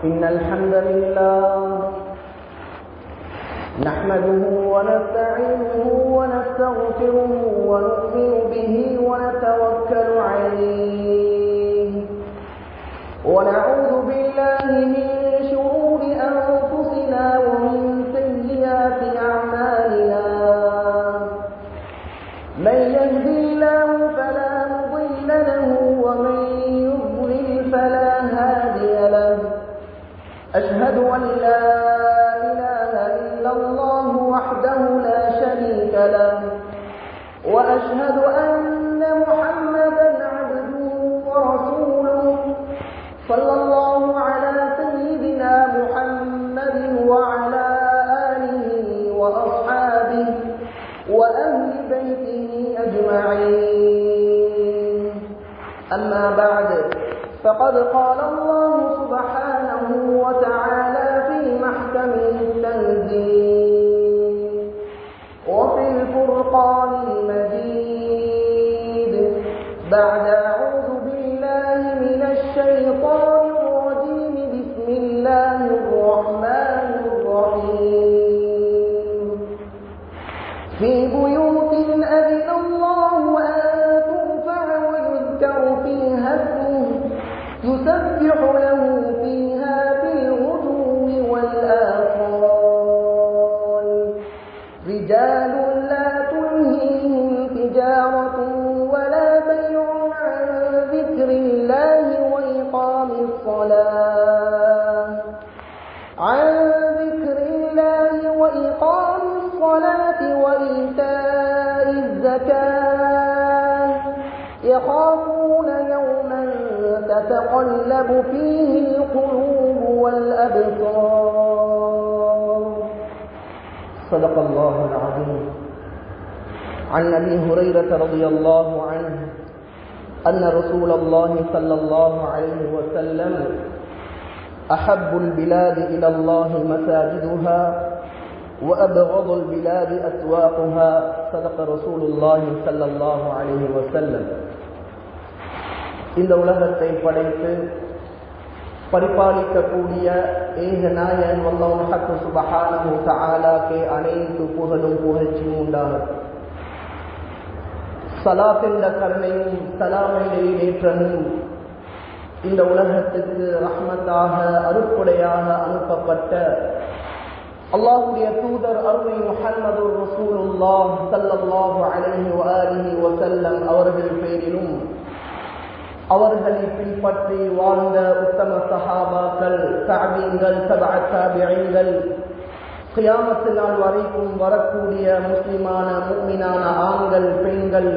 إن الحمد لله نحمده ونستعينه ونستغفره ونؤمن به ونتوكل عليه ونعوذ بالله من شرور أنفسنا ومن سيئات أعمالنا من يهدي الله فلا مضل له ومن يضلل فلا هادي له أشهد أن لا إله إلا الله وحده لا شريك له وأشهد أن محمدا عبده ورسوله صلى الله على سيدنا محمد وعلى آله وأصحابه وأهل بيته أجمعين أما بعد فقد قال الله سبحانه وتعالى في محكمه التنزيل وفي الفرقان المجيد بعد أعوذ بالله من الشيطان الرجيم بسم الله الرحمن الرحيم في بيوت أذن الله أن ترفع ويذكر فيها اسمه يسبح له فيها بالغدو والآصال رجال لا تلهيهم تجارة ولا بيع عن ذكر الله وإقام الصلاة وإيتاء الزكاة يخافون يوما تتقلب فيه القلوب والأبصار صدق الله العظيم. عن أبي هريرة رضي الله عنه أن رسول الله صلى الله عليه وسلم أحب البلاد إلى الله مساجدها وأبغض البلاد أسواقها صدق رسول الله صلى الله عليه وسلم. இந்த உலகத்தை படைத்து பரிபாலிக்கக்கூடிய ஏக நாயன் அல்லாஹ் ஹக்கு சுப்ஹானஹு வ தஆலாக்கு அனைத்து புகழும் புகழ்ச்சியும் உண்டாகும். ஸலாத் என்ற கருணையும் ஸலாம் என்ற ஏற்றமும் இந்த உலகத்துக்கு ரஹ்மத்தாக அருட்கொடையாக அனுப்பப்பட்ட அல்லாஹ்வுடைய தூதர் அருமை முஹம்மது ரசூலுல்லாஹ் ஸல்லல்லாஹு அலைஹி வஆலிஹி வஸல்லம் அவர்கள் பேரிலும் அவர்களை பின்பற்றி வாழ்ந்த உத்தம சஹாபாக்கள் தஅபீன்கள் தபஅ தாபிஈன்கள் கியாமத் நாள் வரைக்கும் வரக்கூடிய முஸ்லிமான முஃமினான ஆண்கள் பெண்கள்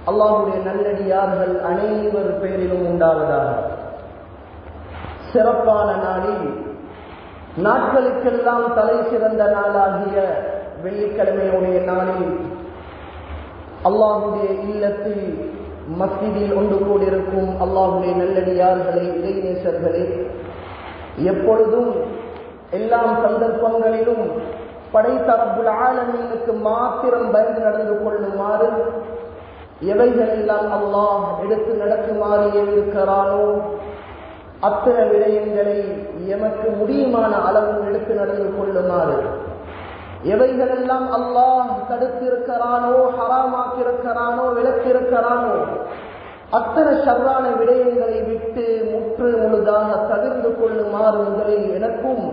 அல்லாஹ்வுடைய நல்லடியார்கள் அனைவர் பேரிலும் உண்டாவதாக. சிறப்பான நாளில் நாட்களுக்கெல்லாம் தலை சிறந்த நாளாகிய வெள்ளிக்கிழமையுடைய நாளில் அல்லாஹ்வுடைய இல்லத்தில் மஸ்ஜிதில் ஒன்று கூடியிருக்கும் அல்லாஹ்வுடைய நல்லடியார்களே இறைநேசர்களே, எப்பொழுதும் எல்லாம் சந்தர்ப்பங்களிலும் படைத்த ரப்புல் ஆலமீனுக்கு மாத்திரம் பயந்து நடந்து கொள்ளுமாறு எவைகளெல்லாம் அல்லாஹ் எடுத்து நடக்குமாறு இருக்கிறானோ அத்தனை விடயங்களை எமக்கு முடியுமான அளவு எடுத்து நடந்து கொள்ளுமாறு, எவைகளெல்லாம் அல்லாஹ் தடுத்திருக்கிறானோ ஹராமாக்கியிருக்கிறானோ விலக்கியிருக்கிறானோ அத்தனை ஷர்ரான விடயங்களை விட்டு முற்று முழுதாக தவிர்த்து கொள்ளுமாறு முதலில் எனக்கும்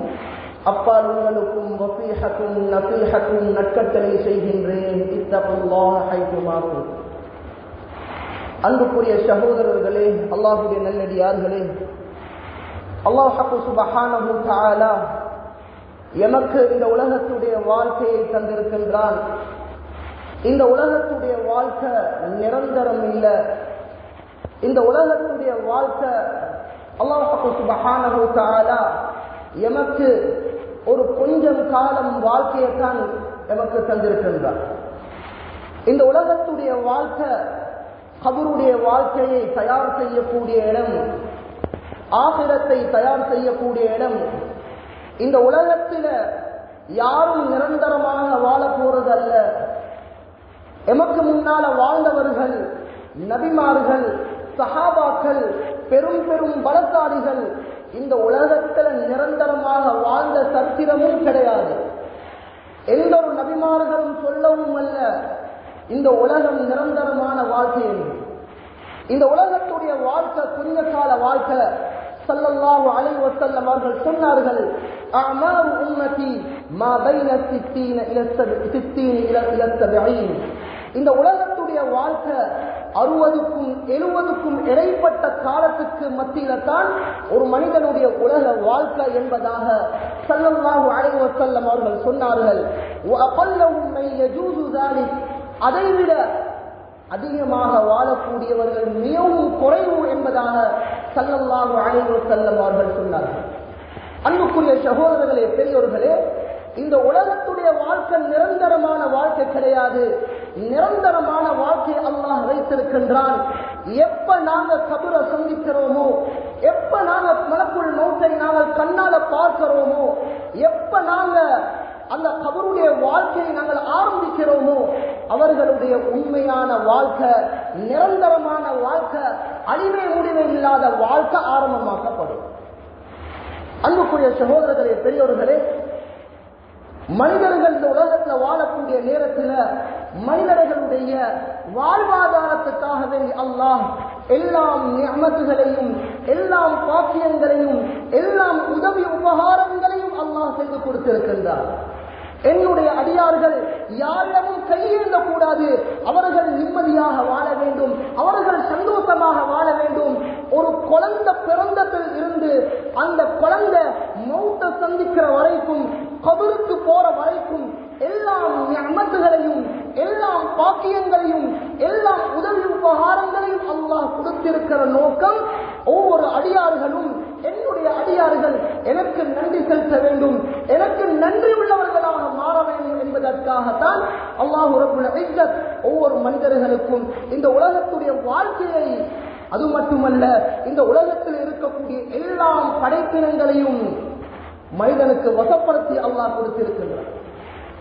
அப்பால் உங்களுக்கும் வஸீஹத்தும் நஸீஹத்தும் நற்கட்டளை செய்கின்றேன். இத்தகுல்லாஹ ஹைதுமா குன்தும். அன்புக்குரிய சகோதரர்களே, அல்லாஹ்வுடைய நல்லடியார்களே, அல்லாஹ் சுப்ஹானஹு வ தஆலா எமக்கு இந்த உலகத்துடைய வாழ்க்கையை தந்திருக்கின்றான். இந்த உலகத்துடைய வாழ்க்கை நிரந்தரம் இல்லை. இந்த உலகத்துடைய வாழ்க்கை அல்லாஹ் சுப்ஹானஹு வ தஆலா எமக்கு ஒரு கொஞ்சம் காலம் வாழ்க்கையைத்தான் எமக்கு தந்திருக்கின்றான். இந்த உலகத்துடைய வாழ்க்கை கபருடைய வாழ்க்கையை தயார் செய்யக்கூடிய இடம், ஆகிரத்தை தயார் செய்யக்கூடிய இடம். இந்த உலகத்தில் யாரும் நிரந்தரமாக வாழ போறது அல்ல. எமக்கு முன்னால வாழ்ந்தவர்கள் நபிமார்கள், சஹாபாக்கள், பெரும் பெரும் பலசாலிகள் இந்த உலகத்துல சரித்திரமும் கிடையாது. எந்த ஒரு நபிமார்களும் சொல்லவும் அல்ல இந்த உலகம் நிரந்தரமான வாழ்க்கை என்று. இந்த உலகத்துடைய வாழ்க்கை குறுகிய கால வாழ்க்கை. ஸல்லல்லாஹு அலைஹி வஸல்லம் அவர்கள் சொன்னார்கள், அஅமாரு உம்மதி மா பைன 60 இலா 70. இந்த உலகத்துடைய வாழ்க்கை 60க்கும் 70க்கும் இடைப்பட்ட காலத்துக்கு மத்தியில தான் ஒரு மனிதனுடைய உலக வாழ்க்கை என்பதாக ஸல்லல்லாஹு அலைஹி வஸல்லம் அவர்கள் சொன்னார்கள். வஅகல்லஹும் மை யஜூஸு ذلك, அதைவிட அதிகமாக வாழக்கூடியவர்கள் மிகவும் குறைவு என்பதாக ஸல்லல்லாஹு அலைஹி வஸல்லம் அவர்கள் சொன்னார்கள். அன்புக்குரிய சகோதரர்களே, பெரியோர்களே, இந்த உலகத்துடைய வாழ்க்கை நிரந்தரமான வாழ்க்கை கிடையாது. நிரந்தரமான வாழ்க்கை அல்லாஹ் வைத்திருக்கின்றான். எப்ப நாங்க கபரை சந்திக்கிறோமோ, எப்ப நாங்க மலக்குல் மௌத்தை நாங்கள் கண்ணால பார்க்கிறோமோ, எப்ப நாங்க அந்த கபருடைய வாழ்க்கையை நாங்கள் ஆரம்பிக்கிறோமோ, அவர்களுடைய உண்மையான வாழ்க்கை, நிரந்தரமான வாழ்க்கை, அழிவே முடிவே இல்லாத வாழ்க்கை ஆரம்பமாக்கப்படும். அன்புக்குரிய சகோதரர்களே, பெரியோர்களே, மனிதர்கள் இந்த உலகத்தில் வாழக்கூடிய நேரத்தில் மனிதர்களுடைய வாழ்வாதாரத்துக்காக வேண்டி அல்லாஹ் எல்லாம் நிஅமத்துகளையும் எல்லாம் பாக்கியங்களையும் எல்லாம் உதவி உபகாரங்களையும் அல்லாஹ் செய்து கொடுத்திருக்கின்றார். என்னுடைய அடியார்கள் யாரிடமும் கையேந்த கூடாது. அவர்கள் நிம்மதியாக வாழ வேண்டும், அவர்கள் சந்தோஷமாக வாழ வேண்டும். ஒரு குழந்தை பிறந்ததில் இருந்து அந்த குழந்தை மௌத்தை சந்திக்கிற வரைக்கும், கபருக்கு போற வரைக்கும் எல்லாம் நிஅமத்துகளையும் எல்லாம் பாக்கியங்களையும் எல்லாம் உதவி உபகாரங்களையும் அல்லாஹ் கொடுத்திருக்கிற நோக்கம், ஒவ்வொரு அடியார்களும் என்னுடைய அடியார்கள் எனக்கு நன்றி செலுத்த வேண்டும், எனக்கு நன்றி உள்ளவர்களாக மாற வேண்டும் என்பதற்காகத்தான் அல்லாஹ் ரப்புல் இஸ்ஸத் ஒவ்வொரு மனிதர்களுக்கும் இந்த உலகத்துடைய வாழ்க்கையை, அது மட்டுமல்ல இந்த உலகத்தில் இருக்கக்கூடிய எல்லா படைப்பினங்களையும் மனிதனுக்கு வசப்படுத்தி அல்லாஹ் கொடுத்திருக்கின்றார்.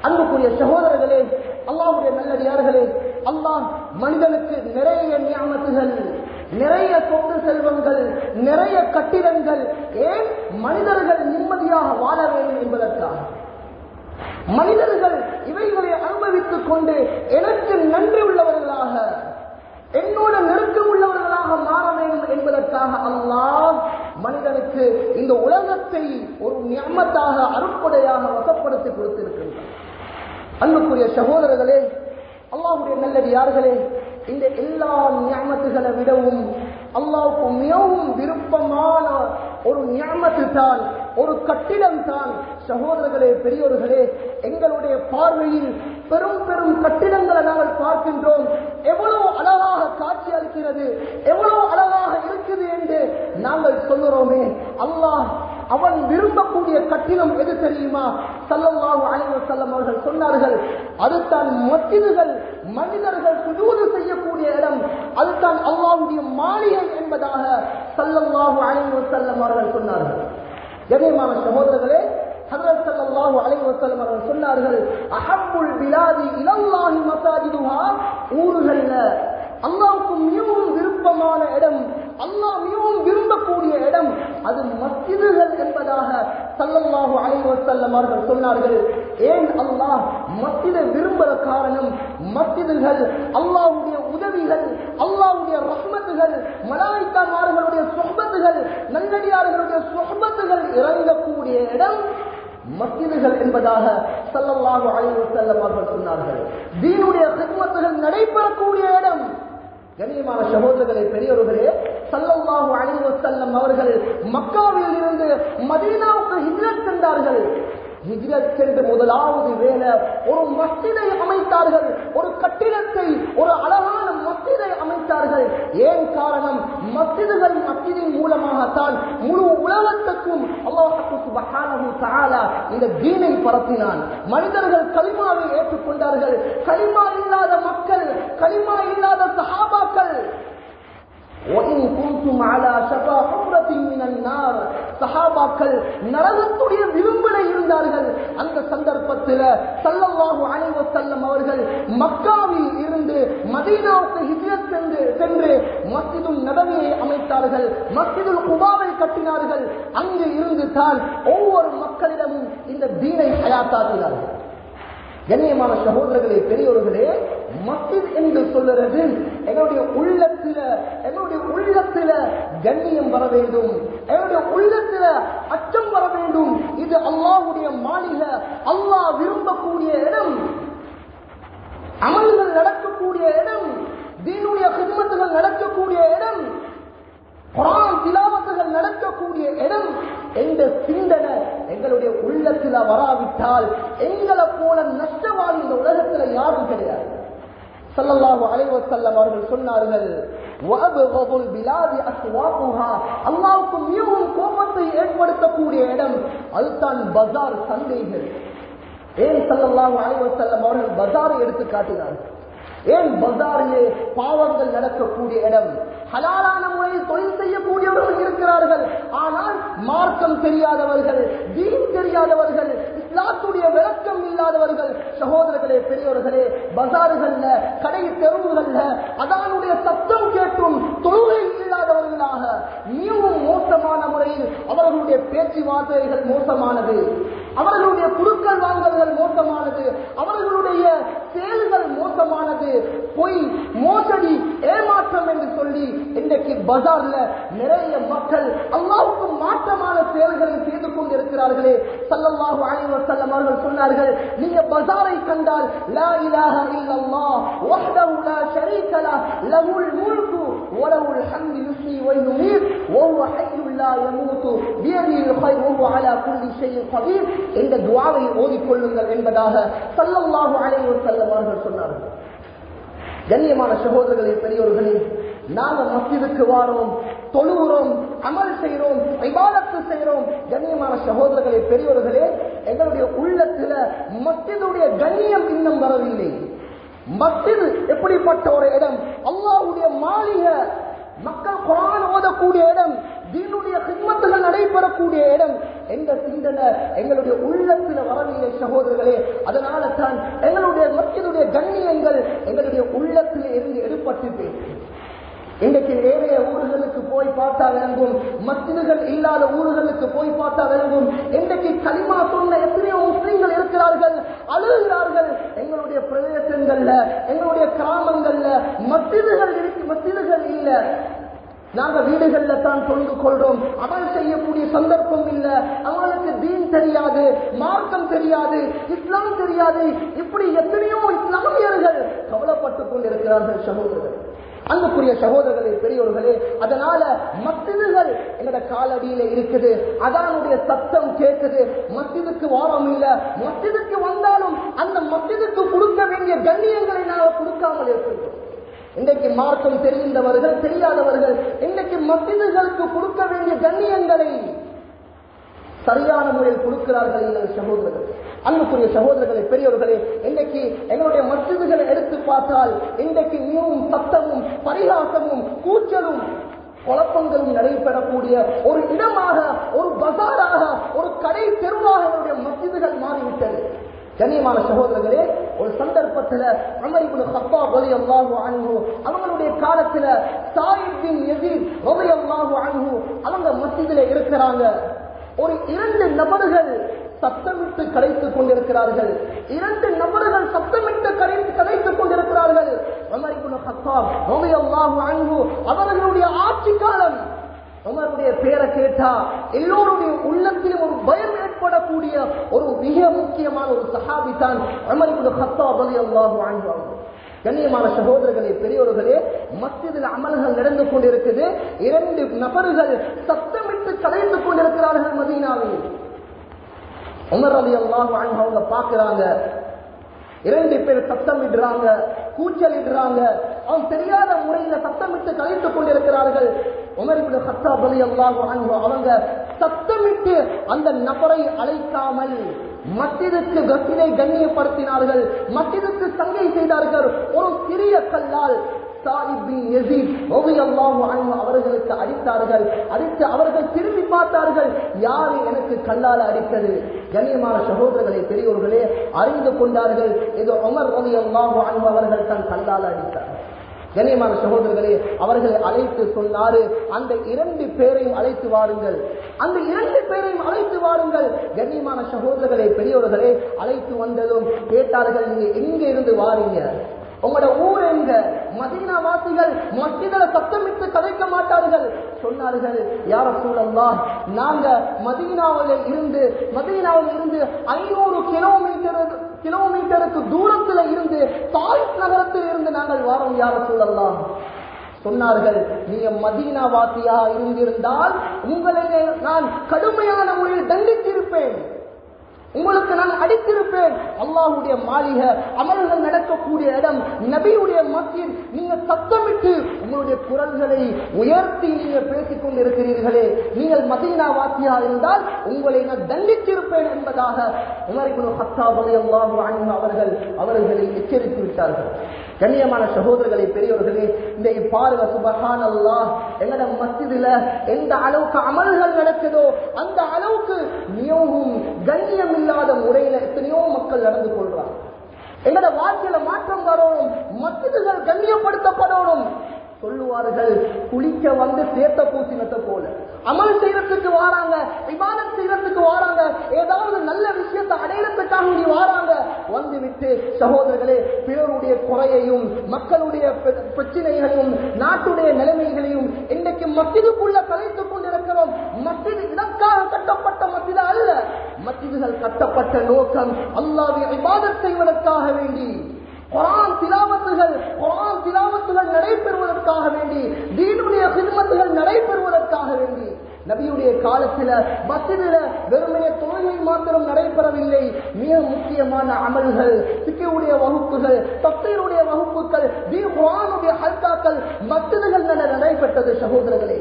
அன்புக்குரிய சகோதரர்களே, அல்லாஹ்வுடைய நல்லடியார்களே, அல்லாஹ் மனிதனுக்கு நிறைய நிஅமத்துகள், நிறைய சொத்து செல்வங்கள், நிறைய கட்டிடங்கள், ஏன் மனிதர்கள் நிம்மதியாக வாழ வேண்டும் என்பதற்காக. மனிதர்கள் இவைகளை அனுபவித்துக் கொண்டு எனக்கு நன்றி உள்ளவர்களாக, என்னோட நெருக்கம் உள்ளவர்களாக மாற வேண்டும் என்பதற்காக அல்லாஹ் மனிதனுக்கு இந்த உலகத்தை ஒரு நிஅமத்தாக அருட்கொடையாக வசப்படுத்தி கொடுத்திருக்கின்றார். அன்புக்குரிய சகோதரர்களே, அல்லாஹ்வுடைய நல்லடியார்களே, இந்த எல்லா நிஅமத்துகளை விடவும் அல்லாஹ்வுக்கு மிகவும் விருப்பமான ஒரு நிஅமத்து தான், ஒரு கட்டிடம் தான். சகோதரர்களே, பெரியோர்களே, எங்களுடைய பார்வையில் பெரும் பெரும் கட்டிடங்களை நாங்கள் பார்க்கின்றோம். எவ்வளவு அழகாக காட்சி அளிக்கிறது, எவ்வளவு அழகாக இருக்குது என்று நாங்கள் சொல்லுறோமே. அல்லாஹ் அவன் விரும்பக்கூடிய கட்டிடம் எது தெரியுமா? ஸல்லல்லாஹு அலைஹி வஸல்லம் அவர்கள் சொன்னார்கள், அதுதான் மஸ்ஜிதுகள், மனிதர்கள் சுஜூது செய்யக்கூடிய இடம், அதுதான் அல்லாஹ்வுடைய மாளிகை என்பதாக ஸல்லல்லாஹு அலைஹி வஸல்லம் அவர்கள் சொன்னார்கள். கண்ணியமான சகோதரர்களே, ஹஜ்ரத் ஸல்லல்லாஹு அலைஹி வஸல்லம் அவர்கள் சொன்னார்கள், அஹப்புல் பிலாதி இலல்லாஹி மஸாஜிதுஹா, ஊர்கள்ல அல்லாஹ்வுக்கு மிகவும் விருப்பமான இடம், அல்லாஹ் மிகவும் விரும்பக்கூடிய இடம் அது மஸ்ஜிதுகள் என்பதாக ஸல்லல்லாஹு அலைஹி வஸல்லம் அவர்கள் சொன்னார்கள். ஏன் அல்லாஹ் மஸ்ஜிதை விரும்புகிற காரணம், மஸ்ஜிதுகள் அல்லாஹ்வுடைய உதவிகள், அல்லாஹ்வுடைய ரஹ்மத்துகள், மலாயிக்காமார்களுடைய சுஹ்பத்துகள், நல்லடியார்களுடைய சுஹ்பத்துகள் இறங்கக்கூடிய இடம் மஸ்ஜிதுகள் என்பதாக ஸல்லல்லாஹு அலைஹி வஸல்லம் அவர்கள் சொன்னார்கள். தீனுடைய ஹிக்மத்துகள் நடைபெறக்கூடிய இடம். கண்ணியமான சகோதரர்களே, பெரியவர்களே, ஸல்லல்லாஹு அலைஹி வஸல்லம் அவர்கள் மக்காவில் இருந்து மதீனாவுக்கு ஹிஜ்ரத் சென்றார்கள். ஹிஜ்ரத் சென்று முதலாவது வேளை ஒரு மஸ்ஜிதை அமைத்தார்கள், ஒரு கட்டிடத்தை, ஒரு அழகான மஸ்ஜிதை அமைத்தார்கள். ஏன் காரணம்? மஸ்ஜிதுகள், மஸ்ஜிதின் மூலமாகத்தான் முழு உலகத்துக்கும் அல்லாஹ் சுப்ஹானஹு தஆலா இந்த தீனை பரப்பினான். மனிதர்கள் கலிமாவை ஏற்றுக்கொண்டார்கள். கலிமா இல்லாத மக்கள், கலிமா இல்லாத சஹாபாக்கள், சஹாபாக்கள் நரகத்துடைய விளிம்பில் இருந்தார்கள். அந்த சந்தர்ப்பத்தில் ஸல்லல்லாஹு அலைஹி வஸல்லம் அவர்கள் மக்காவில் இருந்து மதீனாவுக்கு ஹிஜ்ரத் சென்று மஸ்ஜிதுல் நபவியை அமைத்தார்கள், மஸ்ஜிதுல் குபாவை கட்டினார்கள். அங்கு இருந்து தான் ஒவ்வொரு மக்களிடமும் இந்த தீனை ஹயாத்தாக்கினார்கள். கண்ணியமான சகோதரர்களே, பெரியோர்களே, மஸ்ஜித் என்று சொல்லுறது எங்களுடைய உள்ளத்துல கண்ணியம் வர வேண்டும், எங்களுடைய உள்ளத்துல அச்சம் வர வேண்டும். இது அல்லாஹ்வுடைய மாளிகை, அல்லாஹ் விரும்பக்கூடிய இடம், அமல்கள் நடக்கக்கூடிய இடம், தீனுடைய ஹித்மத்துகள் நடக்கக்கூடிய இடம், குர்ஆன் திலாவத்துகள் நடக்கக்கூடிய இடம் என்ற சிந்தனை எங்களுடைய உள்ளத்தில் வராவிட்டால் எங்களை போல நஷ்டவாளி இந்த உலகத்தில் யாரும் கிடையாது. ஸல்லல்லாஹு அலைஹி வஸல்லம் அவர்கள் சொன்னார்கள், வஅபகதுல் பிலாதி அஸ்வாகுஹா, அல்லாஹ்வுக்கு மிகவும் கோபத்தை ஏற்படுத்தக்கூடிய இடம் அதுதான் பஜார், சந்தைகள். ஏன் ஸல்லல்லாஹு அலைஹி வஸல்லம் அவர்கள் பஜாரை எடுத்து காட்டினார்கள்? ஏன் பஜாரிலே பாவங்கள் நடக்கக்கூடிய இடம், ஹலாலான முறையில் தொழில் செய்யக்கூடியவர்கள் இருக்கிறார்கள், ஆனால் மார்க்கம் தெரியாதவர்கள், தீன் தெரியாதவர்கள், இஸ்லாத்துடைய விளக்கம் இல்லாதவர்கள். சகோதரர்களே, பெரியவர்களே, பஜார்கள்ல, கடை தெருவுகள்ல அதானுடைய சத்தம் கேட்டும் தொழுகை இல்லாதவர்களாக மிகவும் மோசமான முறையில் அவர்களுடைய பேச்சுவார்த்தைகள் மோசமானது, அவர்களுடைய குடுக்கல் வாங்கல்கள் மோசமானது, அவர்களுடைய செயல்கள் மோசமானது, பொய், மோசடி, ஏமாற்றம் என்று சொல்லி இன்றைக்கு பஜார்ல நிறைய மக்கள் அல்லாஹ்வுக்கு மாற்றமான செயல்களை செய்து கொண்டிருக்கிறார்களே. ஸல்லல்லாஹு அலைஹி வஸல்லம் அவர்கள் சொன்னார்கள், நீங்க பஜாரை கண்டால் லா இலாஹ இல்லல்லாஹ் வஹ்தஹு லா ஷரீக லஹ் லஹுல் முல்கு வ லஹுல் ஹம்து யுஹ்யி வ யுமீத் வ ஹுவ ஹய்யுன் லா யமூது பியதில் கைர் வ ஹுவ அலா குல்லி ஷைஇன் கதீர் என்ற துஆவை ஓதிக்கொள்ளுங்கள் என்பதாக ஸல்லல்லாஹு அலைஹி வஸல்லம் அவர்கள் சொன்னார்கள். கண்ணியமான சகோதரர்களே, பெரியோர்களே, நாங்க மஸ்ஜிதுக்கு வாரோம், தொழுகிறோம், அமல் செய்கிறோம், இபாதத்து செய்கிறோம். கண்ணியமான சகோதரர்களே, பெரியோர்களே, எங்களுடைய உள்ளத்துல மஸ்ஜிதுடைய கண்ணியம் இன்னும் வரவில்லை. மஸ்ஜித் எப்படிப்பட்ட ஒரு இடம், அல்லாஹ்வுடைய மாளிகை, மக்கள் குர்ஆன் ஓதக்கூடிய இடம், தீனுடைய ஹித்மத்துகள் நடைபெறக்கூடிய இடம் என்ற சிந்தனை எங்களுடைய உள்ளத்தில் வரவில்லை சகோதரர்களே. அதனால தான் எங்களுடைய மஸ்ஜிதுடைய கண்ணியங்கள் எங்களுடைய உள்ளத்தில் இருந்து எடுப்பட்டு இன்றைக்கு வேறைய ஊர்களுக்கு போய் பார்த்தா விளங்கும், மஸ்ஜிதுகள் இல்லாத ஊர்களுக்கு போய் பார்த்தா விளங்கும். இன்றைக்கு கலிமா சொன்ன எத்தனையோ முஸ்லிம்கள் இருக்கிறார்கள், அழுகிறார்கள். எங்களுடைய பிரதேசங்கள்ல, எங்களுடைய கிராமங்கள்ல மஸ்ஜிதுகள் இல்ல, நாங்க வீடுகள்ல தான் தொழுது கொள்றோம், அமல் செய்யக்கூடிய சந்தர்ப்பம் இல்ல, அவங்களுக்கு தீன் தெரியாது, மார்க்கம் தெரியாது, இஸ்லாம் தெரியாது. இப்படி எத்தனையோ இஸ்லாமியர்கள் கவலைப்பட்டுக் கொண்டிருக்கிறார்கள் சகோதரர்கள். அன்புக்குரிய சகோதரர்களே, பெரியோர்களே, அதனால மஸ்ஜிதுகள் எங்கட காலடியில இருக்குது, அதானுடைய சத்தம் கேட்குது, மஸ்ஜிதுக்கு வாரம் இல்ல, மஸ்ஜிதுக்கு வந்தாலும் அந்த மஸ்ஜிதுக்கு கொடுக்க வேண்டிய கண்ணியங்களை நாங்கள் கொடுக்காமல் இருக்கிறோம். இன்றைக்கு மார்க்கம் தெரிந்தவர்கள், தெரியாதவர்கள் இன்றைக்கு மஸ்ஜிதுகளுக்கு கொடுக்க வேண்டிய கண்ணியங்களை சரியான முறையில் கொடுக்கிறார்கள் எங்கள் சகோதரர்கள். அன்புக்குரிய சகோதரர்களே, பெரியவர்களே, இன்றைக்கு எங்களுடைய மஸ்ஜிதுகளை எடுத்து பார்த்தால் இன்றைக்கு மிகவும் சத்தமும் பரிகாசமும் கூச்சலும் குழப்பங்களும் நடைபெறக்கூடிய ஒரு இடமாக, ஒரு பஜாராக, ஒரு கடை தெருவாக எங்களுடைய மஸ்ஜிதுகள் மாறிவிட்டது. கண்ணியமான சகோதரர்களே, ஒரு சந்தர்ப்பத்தில் உமர் இப்னு கத்தாப் ரலியல்லாஹு அன்ஹு அவங்களுடைய காலத்துல சாயித் பின் யஸீத் ரலியல்லாஹு அன்ஹு அவங்க மஸ்ஜிதிலே இருக்கிறாங்க. ஒரு 2 நபர்கள் சத்தமிட்டு கலைத்துக் கொண்டிருக்கிறார்கள். 2 நபர்கள் சத்தமிட்டு கலைத்துக் கொண்டிருக்கிறார்கள். உமர் இப்னு கத்தாப் ரலியல்லாஹு அன்ஹு அவர்களுடைய ஆட்சி காலம். உமருடைய பேரை கேட்டா எல்லோருடைய உள்ளத்திலும் ஒரு பயம் ஏற்படக்கூடிய ஒரு மிக முக்கியமான ஒரு சஹாபி தான் உமர் இப்னு கத்தாப் ரலியல்லாஹு அன்ஹு. கண்ணியமான சகோதரர்களே, பெரியோர்களே, மஸ்ஜிதில் அமல்கள் நடந்து கொண்டிருக்குது. 2 நபர்கள் சத்தமிட்டு கலைத்துக் கொண்டிருக்கிறார்கள் மதீனாவில். உமர் ரலியல்லாஹு அன்ஹு அவங்க பார்க்கிறாங்க, 2 பேர் சத்தமிடுறாங்க, கூச்சலிடுறாங்க, அவங்க தெரியாத முறையில சத்தமிட்டு கலைத்துக் கொண்டிருக்கிறார்கள். உமர் இப்னு கத்தாப் ரலியல்லாஹு அன்ஹு அவங்க சத்தமிட்டு அந்த நபரை அழைக்காமல் மஸ்ஜிதுக்கு கஸ்ஸினை கண்ணியப்படுத்தினார்கள், மஸ்ஜிதுக்கு சங்கை செய்தார்கள். ஒரு சிறிய கல்லால் சாயித் பின் யஸீத் ரலியல்லாஹு அன்ஹு அவர்களுக்கு அடித்தார்கள். அடித்து அவர்கள் திரும்பி பார்த்தார்கள், யாரு எனக்கு கல்லால் அடித்தது? கண்ணியமான சகோதரர்களே, பெரியோர்களே, அறிந்து கொண்டார்கள், இது உமர் ரலியல்லாஹு அன்ஹு அவர்கள் தன் கல்லால் அடித்தார்கள். கண்ணியமான சகோதரர்களே, அவர்களை அழைத்து சொன்னாரு, அந்த 2 பேரையும் அழைத்து வாருங்கள், அந்த 2 பேரையும் அழைத்து வாருங்கள். கண்ணியமான சகோதரர்களே, பெரியவர்களே, அழைத்து வந்ததும் கேட்டார்கள், நீங்க எங்க இருந்து வாரீங்க, உங்களோட ஊர் எங்க? மதீனா வாசிகள் மஸ்ஜிதுல சத்தமிட்டு கதைக்க மாட்டார்கள். சொன்னார்கள், யா ரசூலல்லாஹ், நாங்க மதீனாவில இருந்து 500 கிலோமீட்டருக்கு தூரத்துல இருந்து தாயிப் நகரத்தில் இருந்து நாங்கள் வாரோம் யா ரசூலல்லாஹ். சொன்னார்கள், நீங்க மதீனா வாசியா இருந்திருந்தால் உங்களை நான் கடுமையான முறையில் தண்டித்திருப்பேன், உங்களுக்கு நான் அடித்திருப்பேன். அல்லாஹ்வுடைய மாளிகை, அமல்கள் நடக்கக்கூடிய இடம், நபியுடைய மஸ்ஜித், நீங்க சத்தமிட்டு உங்களுடைய குரல்களை உயர்த்தி நீங்க பேசிக் கொண்டிருக்கிறீர்களே, நீங்கள் மதீனா வாசியா இருந்தால் உங்களை நான் தண்டித்திருப்பேன் என்பதாக உமர் இப்னு கத்தாப் ரலியல்லாஹு அன்ஹு அவர்களை எச்சரித்து விட்டார்கள். கண்ணியமான சகோதரர்களே, பெரியவர்களே, இன்றைக்கு பாருங்க, சுப்ஹானல்லாஹ், எங்கட மஸ்ஜிதுல எந்த அளவுக்கு அமல்கள் நடக்குதோ அந்த அளவுக்கு மிகவும் கண்ணியம் இல்லாத முறையில எத்தனையோ மக்கள் நடந்து கொள்றாங்க. எங்கட வாழ்க்கையில மாற்றம் வரணும், மஸ்ஜிதுகள் கண்ணியப்படுத்தப்படணும். சொல்லுவார்கள், குளிக்க வந்து சேர்த்த பூசினத்தை போல அமல் செய்யறதுக்கு வாராங்க, இபாதத் செய்யறதுக்கு வாராங்க, ஏதாவது நல்ல விஷயத்தை அடையறதுக்காக இங்க வாராங்க. வந்து விட்டு சகோதரர்களே, பிறருடைய குறையையும் மக்களுடைய பிரச்சனைகளையும் நாட்டுடைய நிலைமைகளையும் இன்றைக்கு மஸ்ஜிதுக்குள்ள கலைத்துக் கொண்டிருக்கிறோம். மஸ்ஜிது இதற்காக கட்டப்பட்ட மஸ்ஜிது அல்ல. மஸ்ஜிதுகள் கட்டப்பட்ட நோக்கம் அல்லாஹ்வை இபாதத் செய்வதற்காக வேண்டி, குர்ஆன் திலாவத்துகள் நடைபெறுவதற்காக வேண்டி, தீனுடைய ஹித்மத்துகள் நடைபெறுவதற்காக வேண்டி. நபியுடைய காலத்தில் மஸ்ஜிதில வெறுமனே தொழுகை மாத்திரம் நடைபெறவில்லை, மிக முக்கியமான அமல்கள், ஃபிக்ஹுடைய வகுப்புகள், தஃசீருடைய வகுப்புகள், குர்ஆனுடைய ஹல்காக்கள் மஸ்ஜிதுகள் நடைபெற்றது. சகோதரர்களே,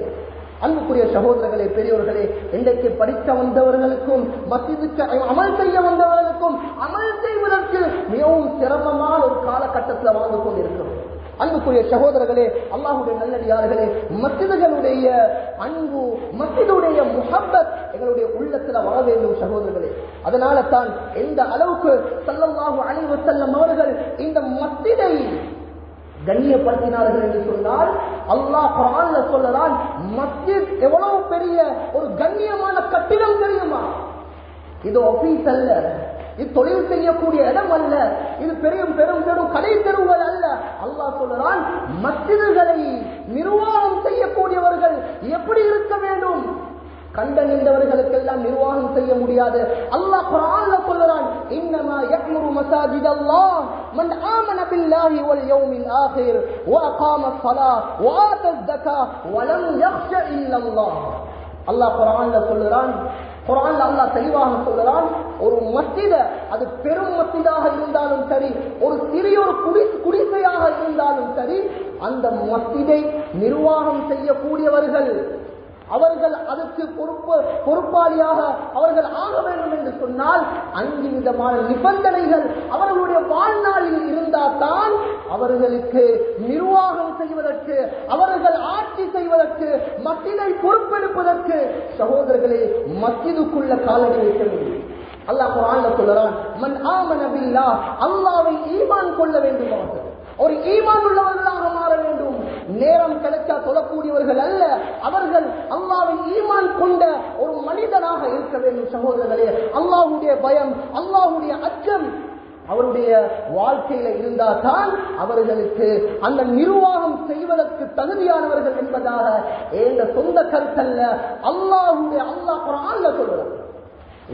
அன்புக்குரிய சகோதரர்களே, பெரியவர்களே, இன்றைக்கு படிக்க வந்தவர்களுக்கும் மஸ்ஜிதுக்கு அமல் செய்ய வந்தவர்களுக்கும் அமல் செய்வதற்கு மிகவும் சிரமமான ஒரு காலகட்டத்தில் வாழ்ந்து கொண்டிருக்கிறோம். அன்புக்குரிய சகோதரர்களே, அல்லாஹ்வுடைய நல்லடியார்களே, மஸ்ஜிதுகளுடைய அன்பு, மஸ்ஜிதுடைய முஹப்பத் எங்களுடைய உள்ளத்துல வர வேண்டும் சகோதரர்களே. அதனால தான் எந்த அளவுக்கு ஸல்லல்லாஹு அலைஹி வஸல்லம் அவர்கள் இந்த மஸ்ஜிதை கண்ணியப்படுத்தினார்கள் என்று சொன்னால், அல்லாஹ் குர்ஆன்ல சொல்றான், மஸ்ஜித் எவ்வளவு பெரிய ஒரு கண்ணியமான கட்டிடம் தெரியுமா? இது ஆபீஸ் அல்ல, இது தொழில் செய்யக்கூடிய இடம் அல்ல, இது பெரும் கடை தெருவுகள் அல்ல. அல்லாஹ் சொல்றான், மஸ்ஜிதுகளை நிர்வாகம் செய்யக்கூடியவர்கள் எப்படி இருக்க வேண்டும்? கண்ட நின்றவர்களுக்கெல்லாம் நிர்வாகம் செய்ய முடியாது. அல்லாஹ் குர்ஆன்ல சொல்றான், இன்னமா யக்முரு மசாஜிதல்லாஹ் மன் ஆமன பில்லாஹி வல் யௌமில் ஆகிர் வ அகாமஸ் ஸலாஹ் வ ஆத்தஸ் ஸகாத் வ லம் யக்ஷ இல்லல்லாஹ். அல்லாஹ் குர்ஆன்ல சொல்றான், குர்ஆன்ல அல்லாஹ் தெளிவாக சொல்றான், ஒரு மஸ்ஜித, அது பெரும் மஸ்ஜிதாக இருந்தாலும் சரி, ஒரு சிறிய ஒரு குடிசையாக இருந்தாலும் சரி, அந்த மஸ்ஜிதை நிர்வாகம் செய்யக்கூடியவர்கள், அவர்கள் அதற்கு பொறுப்பாளியாக அவர்கள் ஆக வேண்டும் என்று சொன்னால் 5 விதமான நிபந்தனைகள் அவர்களுடைய வாழ்நாளில் இருந்தால்தான் அவர்களுக்கு நிர்வாகம் செய்வதற்கு, அவர்கள் ஆட்சி செய்வதற்கு, மஸ்ஜிதை பொறுப்பெடுப்பதற்கு சகோதரர்களே மஸ்ஜிதுக்குள்ள காலடி வைக்க முடியும். அல்லாஹ் குர்ஆன்ல சொல்றான், மன் ஆமன பில்லாஹ், அல்லாஹ்வை ஈமான் கொள்ள வேண்டும், அவர்கள் ஒரு ஈமான் உள்ளவர்களாக மாற வேண்டும். நேரம் கிடைச்சா சொல்லக்கூடியவர்கள் அல்ல, அவர்கள் அல்லாஹ்வை ஈமான் கொண்ட ஒரு மனிதனாக இருக்க வேண்டும். சகோதரர்களே, அல்லாஹ்வுடைய பயம், அல்லாஹ்வுடைய அச்சம் அவருடைய வாழ்க்கையில இருந்தால்தான் அவர்களுக்கு அந்த நிர்வாகம் செய்வதற்கு தகுதியானவர்கள் என்பதாக எந்த சொந்த கருத்தல்ல, அல்லாஹ் குர்ஆன்ல சொல்றார்.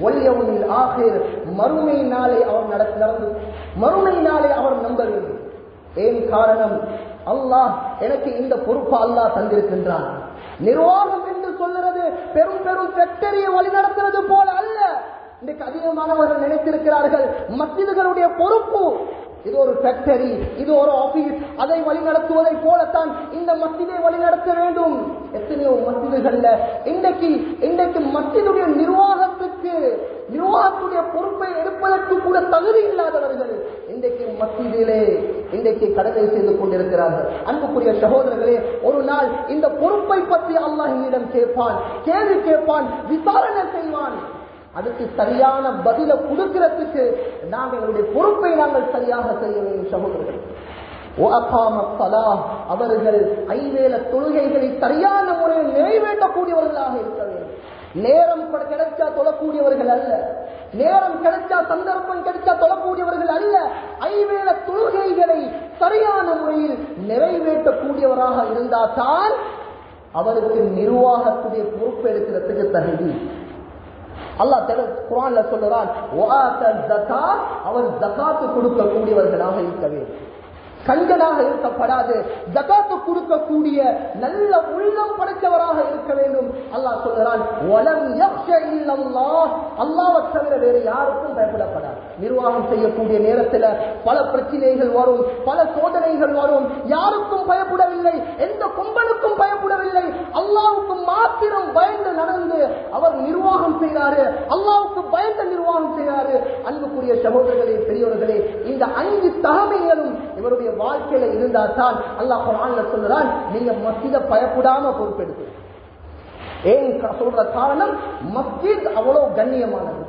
வல்யவுமில் ஆகிர், மறுமை நாளை அவர் நம்ப வேண்டும். ஏன் காரணம்? அல்லாஹ் எனக்கு இந்த பொறுப்பை அல்லாஹ் தந்திருக்கின்றான். நிர்வாகம் என்று சொல்லுறது பெரும் ஃபேக்டரியை வழிநடத்துறது போல அல்ல. இன்றைக்கு அதிகமானவர்கள் நினைத்திருக்கிறார்கள் மஸ்ஜிதுகளுடைய பொறுப்பு இது ஒரு ஃபேக்டரி, இது ஒரு ஆபீஸ், அதை வழிநடத்துவதை போலத்தான் இந்த மஸ்ஜிதை வழிநடத்த வேண்டும். எத்தனையோ மஸ்ஜிதுகள்ல இன்றைக்கு மஸ்ஜிதுடைய நிர்வாகத்துடைய பொறுப்பை எடுப்பதற்கு கூட தகுதி இல்லாதவர்கள் இன்றைக்கு மஸ்ஜிதிலே கடமை செய்து கொண்டிருக்கிறார்கள். அன்புக்குரிய சகோதரர்களே, ஒரு நாள் இந்த பொறுப்பை பற்றி அல்லாஹ் என்னிடம் கேள்வி கேட்பான், விசாரணை செய்வான். அதுக்கு சரியான பதில கொடுக்கிறதுக்கு நாங்கள் எங்களுடைய பொறுப்பை நாங்கள் சரியாக செய்ய வேண்டும். சகோதரர்கள், அவர்கள் ஐவேளை தொழுகைகளை சரியான முறையில் நிறைவேற்றக்கூடியவர்களாக இருக்க வேண்டும். நேரம் கிடைச்சா தொழக்கூடியவர்கள் அல்ல, நேரம் கிடைச்சா சந்தர்ப்பம் கிடைச்சா தொழக்கூடியவர்கள் அல்ல. ஐவேளை தொழுகைகளை சரியான முறையில் நிறைவேற்றக்கூடியவராக இருந்தால்தான் அவருக்கு நிர்வாகத்துடைய பொறுப்பு எடுக்கிறதுக்கு தகுதி. அல்லாஹ் குர்ஆன்ல சொல்றான், அவர் ஜகாத்து கொடுக்கக்கூடியவர்களாக இருக்க வேண்டும், கஞ்சனாக இருக்கப்படாது, ஜகாத்து கொடுக்கக்கூடிய நல்ல உள்ளம் படைத்தவராக இருக்க வேண்டும். அல்லாஹ் சொல்கிறான், அல்லாஹ்வை தவிர வேறு யாருக்கும் பயப்படப்படாது. நிர்வாகம் செய்யக்கூடிய நேரத்தில் பல பிரச்சனைகள் வரும், பல சோதனைகள் வரும். யாருக்கும் பயப்படவில்லை, எந்த கொம்பனுக்கும் பயப்படவில்லை, அல்லாஹ்வுக்கு மாத்திரம் பயந்து நடந்து அவர் நிர்வாகம் செய்கிறாரு, அல்லாஹ்வுக்கு பயந்து நிர்வாகம் செய்கிறாரு. அன்புக்குரிய சகோதரர்களே, பெரியவர்களே, இந்த 5 தகமைகளும் இவருடைய வாழ்க்கையில இருந்தா தான் அல்லாஹ் குர்ஆன்ல சொல்றான், நீங்க மஸ்ஜிதை பயப்படாம பொறுப்பெடுத்து. ஏன் சொல்ற காரணம், மஸ்ஜித் அவ்வளவு கண்ணியமானது,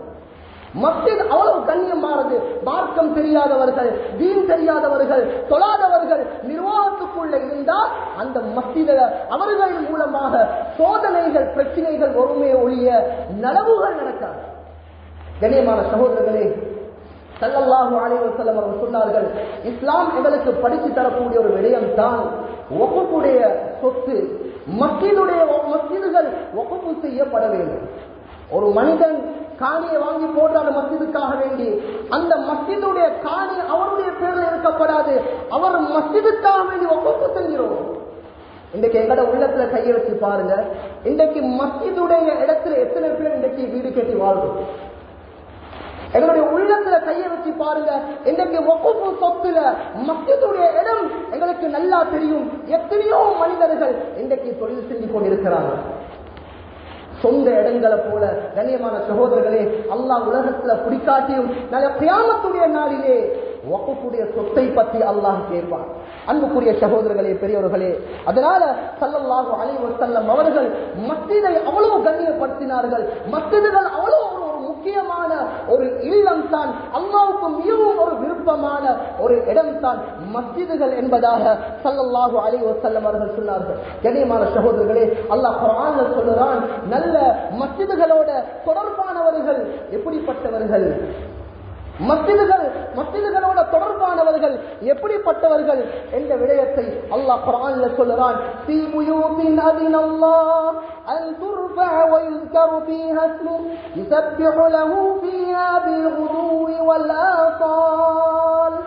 மஸ்ஜித் அவ்வளவு கண்ணியமானது. மார்க்கம் தெரியாதவர்கள், தீன் தெரியாதவர்கள், தொழாதவர்கள் நிர்வாகத்துக்குள்ள இருந்தால் அந்த மஸ்ஜித அவர்கள் மூலமாக சோதனைகள் பிரச்சனைகள் ஒருமே ஒழிய நலவுகள் நடக்காது. கண்ணியமான சகோதரர்களே, ஸல்லல்லாஹு அலைஹி வஸல்லம் அவர்கள் சொன்னார்கள், இஸ்லாம் எங்களுக்கு படித்து தரக்கூடிய ஒரு விடயம் தான் வக்ஃபுடைய சொத்து. மஸ்ஜிதுகள் வக்ஃபு செய்யப்பட வேண்டும். ஒரு மனிதன் காணியை வாங்கி போடுறாரு மஸ்ஜிதுக்காக வேண்டி, அந்த மஸ்ஜிதுடைய காணி அவருடைய பேரில் இருக்கப்படாது, அவர் மஸ்ஜிதுக்காக வேண்டி வக்ஃபு செஞ்சிரும். இன்றைக்கு எங்கட உள்ளத்துல கையை வச்சு பாருங்க, இன்றைக்கு மஸ்ஜிதுடைய இடத்துல எத்தனை பேர் இன்றைக்கு வீடு கட்டி வாழ்றோம்? எங்களுடைய உள்ளத்துல கையை வச்சு பாருங்க, இன்றைக்கு வக்ஃபு சொத்துல மஸ்ஜிதுடைய இடம் எங்களுக்கு நல்லா தெரியும். எத்தனையோ மனிதர்கள் இன்றைக்கு தொழில் செஞ்சு கொண்டிருக்கிறாங்க சொந்த இடங்களை போல. கண்ணியமான சகோதரர்களே, அல்லாஹ் உலகத்துல பிடிக்காட்டியும் நல்ல கியாமத்துடைய நாளிலே வக்ஃபுடைய சொத்தை பற்றி அல்லாஹ் கேட்பார். அன்புக்குரிய சகோதரர்களே, பெரியவர்களே, அதனால ஸல்லல்லாஹு அலைஹி வஸல்லம் அவர்கள் மஸ்ஜிதை அவ்வளவு கண்ணியப்படுத்தினார்கள். மஸ்ஜிதுகள் அவ்வளவு ஒரு முக்கியமான ஒரு இல்லம் தான், அல்லாஹ்வுக்கு மிகவும் ஒரு விருப்பமான ஒரு இடம் தான் மஸ்ஜிதுகள் என்பதாக ஸல்லல்லாஹு அலைஹி வஸல்லம் அவர்கள் சொன்னார்கள். கண்ணியமான சகோதரர்களே, அல்லாஹ் குர்ஆன்ல சொல்றான், நல்ல மஸ்ஜிதுகளோட தொடர்பானவர்கள் எப்படிப்பட்டவர்கள், மஸ்ஜிதுகளோட தொடர்பானவர்கள் எப்படிப்பட்டவர்கள் என்ற விடயத்தை அல்லாஹ் குர்ஆன்ல சொல்றான். ஃபீ புயூத்தின் அதினல்லாஹ் அன் துர்ஃபஅ வ யுஸ்கரு ஃபீஹா இஸ்மு யுஸப்பிஹு லஹு ஃபீஹா பில்குதுவி வல் ஆஸால்.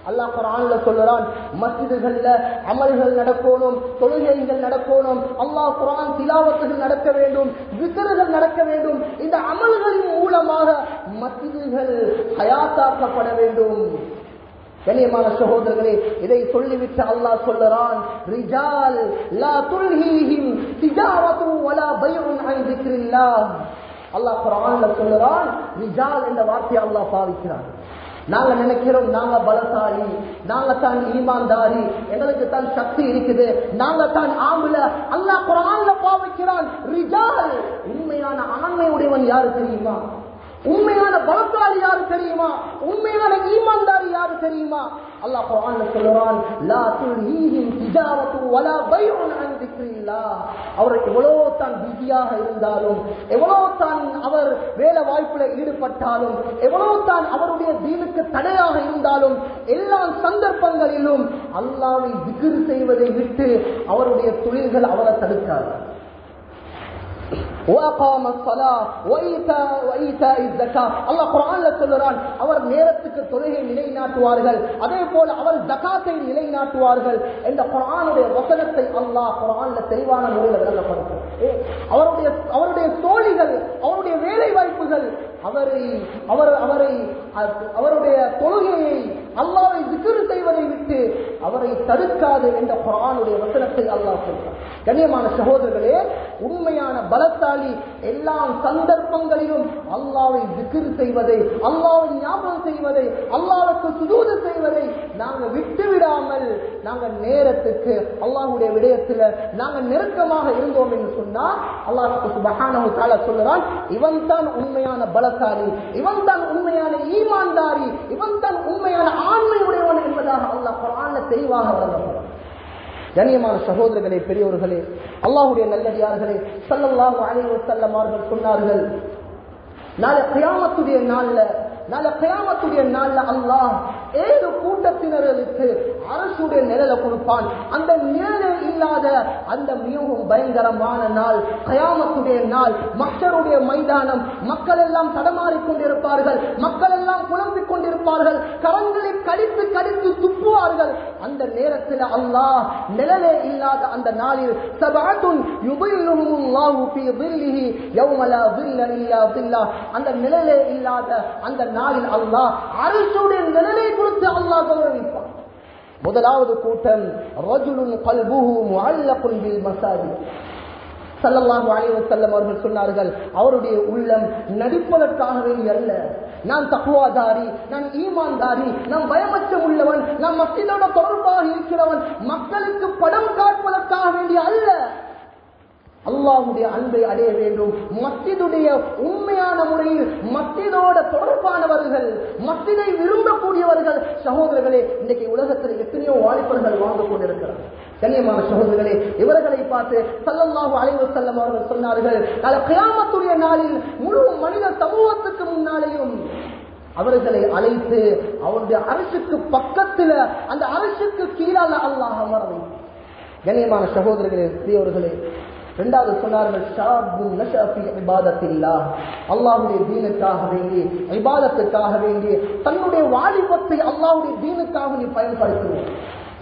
அல்லாஹ் குர்ஆன்ல சொல்றான், மஸ்ஜிதுகள்ல அமல்கள் நடக்கணும், தொழுகைகள் நடக்கணும், அல்லாஹ் குர்ஆன் திலாவத்துகள் நடக்க வேண்டும், விக்ருகள் நடக்க வேண்டும். இந்த அமல்களின் மூலமாக மஸ்ஜிதுகள் ஹயாத்தாக்கப்பட வேண்டும். கண்ணியமான சகோதரர்களே, இதை சொல்லிவிட்டு அல்லாஹ் சொல்றான், ரிஜால் லா துல்ஹீஹிம் திஜாரத்து வலா பைஉன் அன் ذிக்ரில்லாஹ். அல்லாஹ் குர்ஆன்ல சொல்றான், ரிஜால் என்ற வார்த்தையை அல்லாஹ் பாவிக்கிறான். நாங்க நினைக்கிறோம் நாங்க பலசாலி, நாங்க தான் ஈமான்தாரி, எங்களுக்கு தான் சக்தி இருக்குது, நாங்க தான் ஆம்பள. அல்லாஹ் குர்ஆன்ல பாவிக்கிறான் ரிஜால். உண்மையான ஆண்மையுடையவன் யாரு தெரியுமா? உண்மையான பலசாலி யாரு தெரியுமா? உண்மையான ஈமான்தாரி யாரு தெரியுமா? அல்லாஹ் குர்ஆன்ல சொல்றான், லா துல்ஹீஹிம் திஜாரத்து வலா பைஉன் அன் ذிக்ரில்லாஹ். அவர் எவ்வளவு தான் பிஸியாக இருந்தாலும், எவ்வளவு தான் அவர் வேலை வாய்ப்புல ஈடுபட்டாலும், எவ்வளவு தான் அவருடைய தீனுக்கு தடையாக இருந்தாலும், எல்லா சந்தர்ப்பங்களிலும் அல்லாஹ்வை திக்ர் செய்வதை விட்டு அவருடைய தொழில்கள் அவரை தடுக்காது. அல்லாஹ் குர்ஆன்ல சொல்றான், அவர் நேரத்துக்கு தொழுகை நிலைநாட்டுவார்கள், அதே போல அவர் ஜகாத்தை நிலைநாட்டுவார்கள் என்ற குர்ஆனுடைய வசனத்தை அல்லாஹ் குர்ஆன்ல தெளிவான முறையில் விளக்கப்படுத்தும். அவருடைய தோழிகள், அவருடைய வேலை வாய்ப்புகள் அவருடைய தொழுகையை அல்லாஹ்வை திக்ர் செய்வதை விட்டு அவரை தடுக்காது என்ற குர்ஆனுடைய வசனத்தை அல்லாஹ் சொல்றார். கண்ணியமான சகோதரர்களே, உண்மையான பலசாலி எல்லா சந்தர்ப்பங்களிலும் அல்லாஹ்வை zikr செய்வதை, அல்லாஹ்வை ஞாபகம் செய்வதை, அல்லாஹ்வுக்கு சுஜூது செய்வதை நாங்க விட்டுவிடாமல் நாங்க நேரத்துக்கு அல்லாஹ்வுடைய விடயத்தில் நாங்க நெருக்கமாக இருந்தோம் என்று சொன்னா அல்லாஹ் சுப்ஹானஹு வ தஆலா சொல்றான், இவன் தான் உண்மையான பலசாலி, இவன் தான் உண்மையான ஈமான்தாரி, இவன் தான் உண்மையான ஆண்மை உடையவன் என்பதாக அல்லாஹ் குர்ஆன்ல தெளிவாக வழங்குகிறான். கண்ணியமான சகோதரர்களே, பெரியோர்களே, அல்லாஹ்வுடைய நல்லடியார்களே, ஸல்லல்லாஹு அலைஹி வஸல்லம் அவர்கள் சொன்னார்கள், நாளை கியாமத்துடைய நாள்ல அல்லாஹ் 7 கூட்டத்தினர்களுக்கு அரசுடைய நிழலை கொடுப்பான். அந்த நிழலே இல்லாத அந்த மிகவும் பயங்கரமான நாள் கியாமத்துடைய நாள், மஹ்ஷருடைய மைதானம். மக்கள் எல்லாம் தடமாறிக் கொண்டிருப்பார்கள், மக்கள் எல்லாம் புலம்பிக் கொண்டிருப்பார்கள், கரங்களை கடித்து கடித்து துப்புவார்கள். அந்த நேரத்தில் அல்லாஹ் நிழலே இல்லாத அந்த நாளில் சபஅத்துன் யுதில்லுஹுமுல்லாஹு ஃபீ ظில்லிஹி யௌம லா ظில்ல இல்லா ظில்லாஹ், அந்த நிழலே இல்லாத அந்த நாளில் அல்லாஹ் அர்ஷுடைய நிழலை கொடுத்து அல்லாஹ் கௌரவிப்பான். முதலாவது கூட்டம் ரஜுலுன் கல்புஹு முஅல்லகுன் பில் மசாஜித். ஸல்லல்லாஹு அலைஹி வஸல்லம் அவர்கள் சொன்னார்கள், அவருடைய உள்ளம் நடிப்பதற்காக வேண்டி அல்ல, நான் தக்வாதாரி, நான் ஈமான்தாரி, நான் பயமச்சம் உள்ளவன், நான் மஸ்ஜிதோட தொடர்பாக இருக்கிறவன், மக்களுக்கு படம் காட்டுவதற்காக வேண்டிய அல்ல, அல்லாஹ்வுடைய அன்பை அடைய வேண்டும். மஸ்ஜிதுடைய உண்மையான முறையில் மஸ்ஜிதோட தொடர்பானவர்கள், மஸ்ஜிதை விரும்பக்கூடியவர்கள். சகோதரர்களே, இன்றைக்கு உலகத்தில் எத்தனையோ வாலிபர்கள் வாழ்ந்து கொண்டிருக்கிறார்கள். கண்ணியமான சகோதரர்களே, இவர்களை பார்த்து ஸல்லல்லாஹு அலைஹி வஸல்லம் அவர்கள் சொன்னார்கள், நாளை கியாமத்துடைய நாளில் முழு மனித சமூகத்துக்கு முன்னாலேயும் அவர்களை அழைத்து அவருடைய அரசுக்கு பக்கத்தில், அந்த அரசுக்கு கீழால அல்லாஹ் அமர்வை. கண்ணியமான சகோதரர்களே, பெரியவர்களே, இரண்டாவது சொன்னார்கள், ஷாபுன் நஷஅ ஃபீ இபாதத்தில்லாஹ், அல்லாஹ்வுடைய தீனுக்காக வேண்டி, இபாதத்துக்காக வேண்டி தன்னுடைய வாலிபத்தை அல்லாஹ்வுடைய தீனுக்காக நீ பயன்படுத்துவோம்.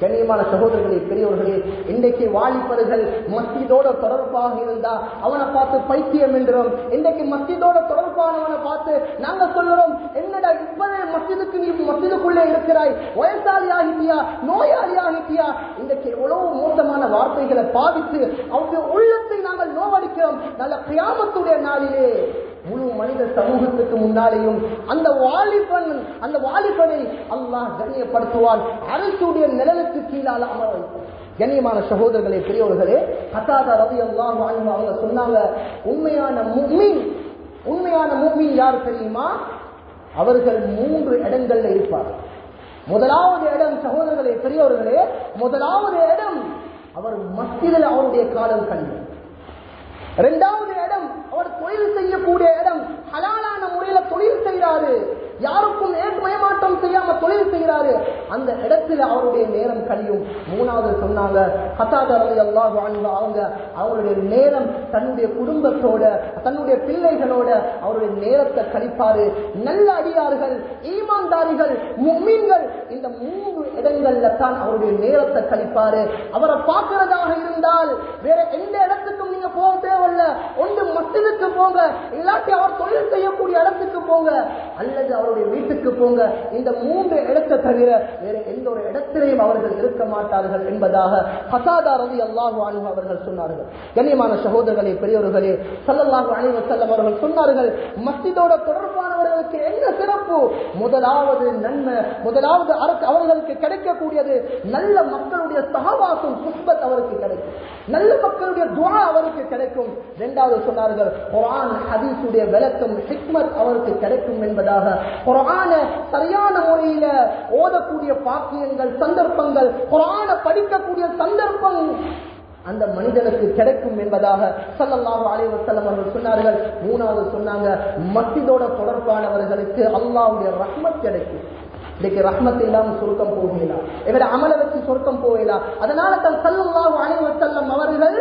கண்ணியமான சகோதரர்களே, பெரியவர்களே, இன்றைக்கு வாலிபர்கள் மஸ்ஜிதோட தொடர்பாக இருந்தா அவனை பார்த்து பைத்தியம் என்றும், இன்றைக்கு மஸ்ஜிதோட தொடர்பானவனை பார்த்து நாங்க சொல்லுறோம், என்னடா இப்பவே மஸ்ஜிதுக்கு நீ மஸ்ஜிதுக்குள்ளே இருக்கிறாய், வயசாளி ஆகிட்டியா, நோயாளி ஆகிட்டியா. இன்றைக்கு எவ்வளவு மோசமான வார்த்தைகளை பாவித்து அவருடைய உள்ளத்தை நாங்கள் நோவடிக்கிறோம். நல்ல கியாமத்துடைய நாளிலே முழு மனித சமூகத்துக்கு முன்னாலேயும் அந்த வாலிபனை அல்லாஹ் கண்ணியப்படுத்துவான், அரசுடைய நிழலுக்கு கீழால அமர வைப்பான். கண்ணியமான சகோதரர்களே, பெரியவர்களே, கதாதா ரலியல்லாஹு அன்ஹு அவங்க சொன்னாங்க, உண்மையான முஃமின் யார் தெரியுமா? அவர்கள் 3 இடங்கள்ல இருப்பார். முதலாவது இடம், சகோதரர்களே, பெரியவர்களே, முதலாவது இடம் அவர் மஸ்ஜிதில் அவருடைய காலம் கண்டு. இரண்டாவது இடம் அவர் தொழில் செய்யக்கூடிய இடம், ஹலாலான முறையில தொழில் செய்யறாரு, யாருக்கும் ஏமாற்றம் செய்யாம தொழில் செய்யறாரு, அந்த இடத்துல அவருடைய நேரம் கழியும். மூணாவது சொன்னாங்க கதாதா ரலியல்லாஹு அன்ஹு அவங்க அவருடைய நேரம் தன்னுடைய குடும்பத்தோட, தன்னுடைய பிள்ளைகளோட அவருடைய நேரத்தை கழிப்பாரு. நல்ல அடியார்கள், ஈமான்தாரிகள், முஃமின்கள் இந்த 3 இடங்கள்ல தான் அவருடைய நேரத்தை கழிப்பாரு. அவரை பார்க்கிறதாக இருந்தால் வேற எந்த இடத்துக்கும் நீங்க போக தேவையில்ல, ஒன்று மஸ்ஜிதுக்கு போங்க, இல்லாட்டி அவர் தொழில் செய்யக்கூடிய இடத்துக்கு போங்க, அல்லது அவருடைய வீட்டுக்கு போங்க. இந்த 3 இடத்தை தவிர வேற எந்த ஒரு இடத்திலையும் அவர்கள் இருக்க மாட்டார்கள் என்பதாக கதாதா ரலியல்லாஹு அன்ஹு அவர்கள் சொன்னார்கள். கண்ணியமான சகோதரர்களே, பெரியவர்களே, ஸல்லல்லாஹு அலைஹி வஸல்லம் அவர்கள் சொன்னார்கள், மஸ்ஜிதோட தொடர்பானவர்களுக்கு என்ன சிறப்பு? முதலாவது நன்மை, முதலாவது அவர்களுக்கு கிடைக்கக்கூடியது நல்ல மக்களுடைய சஹாபாத்தும் சுஹ்பத் அவருக்கு கிடைக்கும், நல்ல மக்களுடைய துஆ அவருக்கு கிடைக்கும். இரண்டாவது சொன்னார்கள், குர்ஆன் ஹதீஸுடைய விளக்கம், ஹிக்மத் அவருக்கு கிடைக்கும் என்பதாக. குர்ஆனை சரியான முறையில ஓதக்கூடிய பாக்கியங்கள், சந்தர்ப்பங்கள், குர்ஆனை படிக்கக்கூடிய சந்தர்ப்பம் அந்த மனிதனுக்கு கிடைக்கும் என்பதாக ஸல்லல்லாஹு அலைஹி வஸல்லம் அவர்கள் சொன்னார்கள். மூணாவது சொன்னாங்க, மஸ்ஜிதோட தொடர்பானவர்களுக்கு அல்லாஹ்வுடைய ரஹ்மத் கிடைக்கும். இன்னைக்கு ரஹ்மத் இல்லாம சொர்க்கம் போகலாம், எங்களை அமல வச்சு சொர்க்கம் போகலாம். அதனால தான் ஸல்லல்லாஹு அலைஹி வஸல்லம் அவர்கள்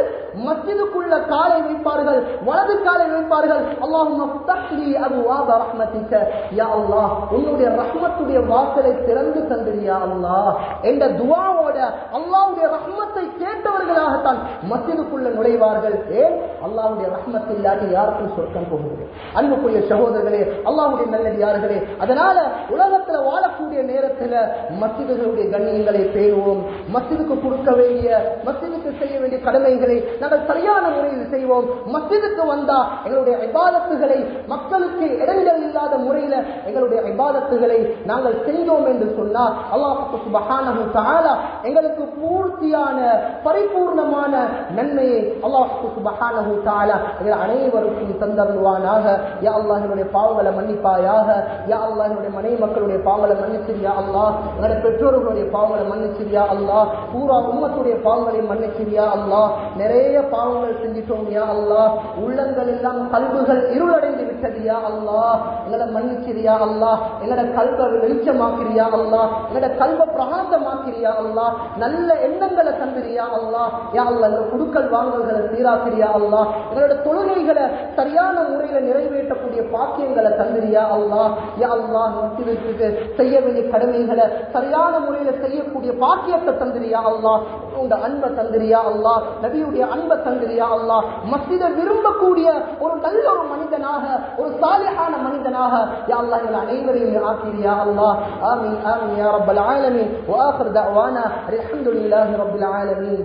மஸ்ஜிதுக்குள்ள காலை வைப்பார்கள், வலது காலை வைப்பார்கள். அல்லாஹும்ம ஃப்தஹ் லி அப்வாப ரஹ்மத்திக, யா அல்லாஹ் உன்னுடைய ரஹ்மத்துடைய வாசலை திறந்து தந்திரியா அல்லாஹ் என்ற துஆவோட அல்லாஹ்வுடைய ரஹ்மத்தை கேட்டவர்கள் நல்லடியார்களாகத்தான் மஸ்ஜிதுக்குள்ள நுழைவார்கள். ஏன்? அல்லாஹ்வுடைய ரஹ்மத் இல்லாட்டி யாருக்கும் சொர்க்கம் போகுது. அன்புக்குரிய சகோதரர்களே, அல்லாஹ்வுடைய நல்லடியார்களே, அதனால உலகத்துல வாழக்கூடிய நேரத்துல மஸ்ஜிதுகளுடைய கண்ணியங்களை பேணுவோம். மஸ்ஜிதுக்கு கொடுக்க வேண்டிய, மஸ்ஜிதுக்கு செய்ய வேண்டிய கடமைகளை நாங்கள் சரியான முறையில் செய்வோம். மஸ்ஜிதுக்கு வந்தா எங்களுடைய இபாதத்துகளை மக்களுக்கு இடங்கள் இல்லாத முறையில எங்களுடைய இபாதத்துகளை நாங்கள் செஞ்சோம் என்று சொன்னால் அல்லாஹ் சுப்ஹானஹு தஆலா எங்களுக்கு பூர்த்தியான பரிபூர்ணமான நன்மையை அல்லாஹ் சுப்ஹானஹு தஆலா எங்கள் அனைவருக்கும் தந்தருள்வானாக. யா அல்லாஹ் என்னுடைய பாவங்களை மன்னிப்பாயாக. யா அல்லாஹ் என்னுடைய மனைவி மக்களுடைய பாவங்களை மன்னிச்சிரியா அல்லாஹ். எங்களுடைய பெற்றோர்களுடைய பாவங்களை மன்னிச்சிரியா அல்லாஹ். பூரா உம்மத்துடைய பாவங்களை மன்னிச்சிரியா அல்லாஹ். நிறைய பாவங்கள் செஞ்சிட்டோம் யா அல்லாஹ். உள்ளங்கள் எல்லாம் கல்புகள் இருளடைந்து விட்டது யா அல்லாஹ். எங்களை மன்னிச்சிரியா அல்லாஹ். எங்களோட கல்வை வெளிச்சமாக்கிறியா அல்லாஹ். எங்களோட கல்வை பிரகாசமாக்கிறியா அல்லாஹ். நல்ல எண்ணங்களை தந்திரியா அல்லாஹ். யா அல்லாஹ் எங்க குடுக்கல் வாங்கல்களை சீராக்கிறியா அல்லாஹ். எங்களோட தொழுகைகளை சரியான முறையில நிறைவேற்றக்கூடிய பாக்கியங்களை தந்திரியா அல்லாஹ். யா அல்லாஹ் மஸ்ஜிதுக்கு செய்ய வேண்டிய கடமைகளை சரியான முறையில செய்யக்கூடிய பாக்கியத்தை தந்திரியா அல்லாஹ். உங்க அன்பை தந்திரியா அல்லாஹ். நபியுடைய அன்பை தந்திரியா அல்லாஹ். மஸ்ஜிதை விரும்பக்கூடிய ஒரு நல்ல ஒரு மனிதனாக, ஒரு சாலிஹான மனிதனாக யா அல்லாஹ் எங்கள் அனைவரையும் ஆக்கிறியா அல்லாஹ். ஆமீன் ஆமீன் யா ரப்பல் ஆலமீன். வஆகிர் தஅவானா அல்ஹம்துலில்லாஹி ரப்பில் ஆலமீன்.